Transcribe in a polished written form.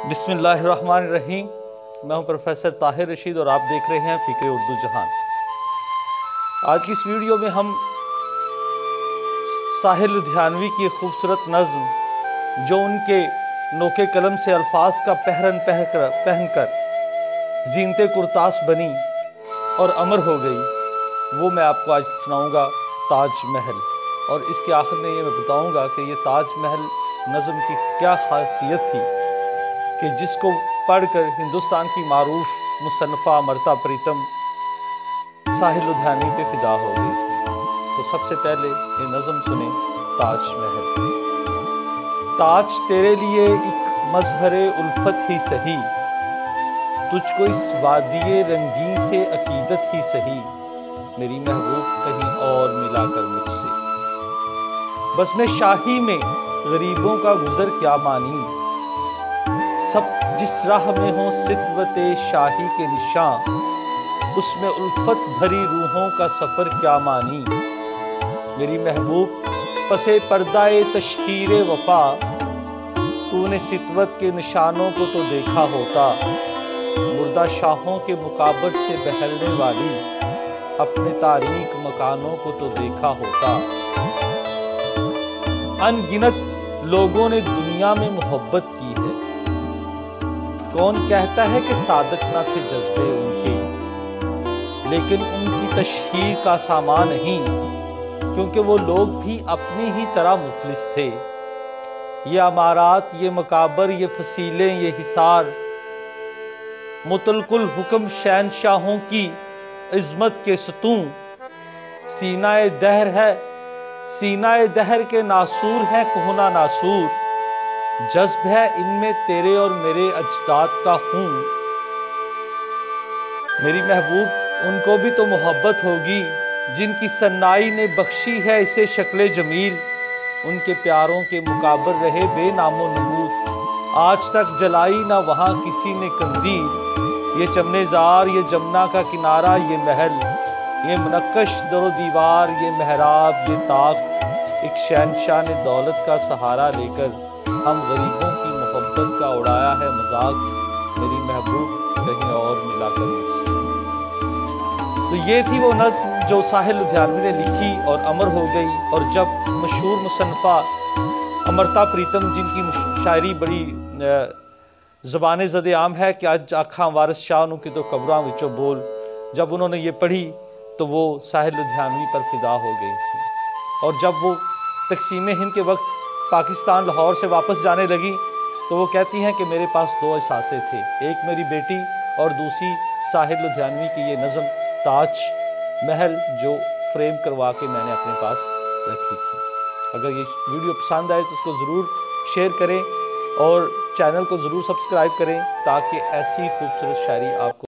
बिस्मिल्लाहिर्रहमानिर्रहीम। मैं हूं प्रोफेसर ताहिर रशीद और आप देख रहे हैं फ़िक्र उर्दू जहान। आज की इस वीडियो में हम साहिर लुधियानवी की खूबसूरत नज़्म जो उनके नोके कलम से अल्फाज का पहनकर ज़ीनते कुर्तास बनी और अमर हो गई, वो मैं आपको आज सुनाऊंगा, ताज महल। और इसके आखिर में ये मैं बताऊंगा कि ये ताज महल नज़्म की क्या खासियत थी कि जिसको पढ़कर हिंदुस्तान की मारूफ मुसन्नफ़ा अमृता प्रीतम साहिर लुधियानवी पे फिदा हो गई थी। तो सबसे पहले ये नज़्म सुने, ताज महल। ताज तेरे लिए एक मज़हरे उल्फत ही सही, तुझको इस वादिये रंगीन से अकीदत ही सही, मेरी महबूब कहीं और मिलाकर मुझसे। बस में शाही में गरीबों का गुज़र क्या मानी, सब जिस राह में हो सितवते शाही के निशान, उसमें उल्फत भरी रूहों का सफ़र क्या मानी, मेरी महबूब पसे पर्दाए तशहीरे वफा, तूने सितवत के निशानों को तो देखा होता, मुर्दा शाहों के मुकाबत से बहलने वाली अपने तारीक मकानों को तो देखा होता। अनगिनत लोगों ने दुनिया में मोहब्बत की है, कौन कहता है कि सादक ना थे जज्बे उनके, लेकिन उनकी तशहीर का सामान नहीं, क्योंकि वो लोग भी अपनी ही तरह मुफलिस थे। ये अमारात, ये मकाबर, ये फसीलें, ये हिसार, मुतलकुल हुक्म शहनशाहों की इज़्मत के सतूं, सीनाए दहर है, सीनाए दहर के नासूर है कोहना नासूर, जज्ब है इनमें तेरे और मेरे अजदाद का खून। मेरी महबूब उनको भी तो मोहब्बत होगी जिनकी सन्नाई ने बख्शी है इसे शक्ल जमील, उनके प्यारों के मुकाबर रहे बेनामो नमूद, आज तक जलाई ना वहाँ किसी ने कंदील। ये चमनेज़ार, ये जमुना का किनारा, ये महल, ये मुनक्कश दरो दीवार, ये महराब, ये ताक, एक शहनशाह ने दौलत का सहारा लेकर हम गरीबों की मोहब्बत का उड़ाया है मजाक, मेरी महबूब कहीं और मिलाकर मुझसे। तो ये थी वो नज़्म जो साहिर लुधियानवी ने लिखी और अमर हो गई। और जब मशहूर मुसन्नफ़ा अमृता प्रीतम, जिनकी शायरी बड़ी ज़बाने ज़द आम है कि अज आखा वारिस शाह नूं कि तो कब्रां विचों बोल, जब उन्होंने ये पढ़ी तो वो साहिर लुधियानवी पर फिदा हो गई थी। और जब वो तक़सीम हिंद के वक्त पाकिस्तान लाहौर से वापस जाने लगी तो वो कहती हैं कि मेरे पास दो एहसासें थे, एक मेरी बेटी और दूसरी साहिर लुधियानवी की ये नज़्म ताज महल जो फ्रेम करवा के मैंने अपने पास रखी थी। अगर ये वीडियो पसंद आए तो उसको ज़रूर शेयर करें और चैनल को ज़रूर सब्सक्राइब करें ताकि ऐसी खूबसूरत शायरी आपको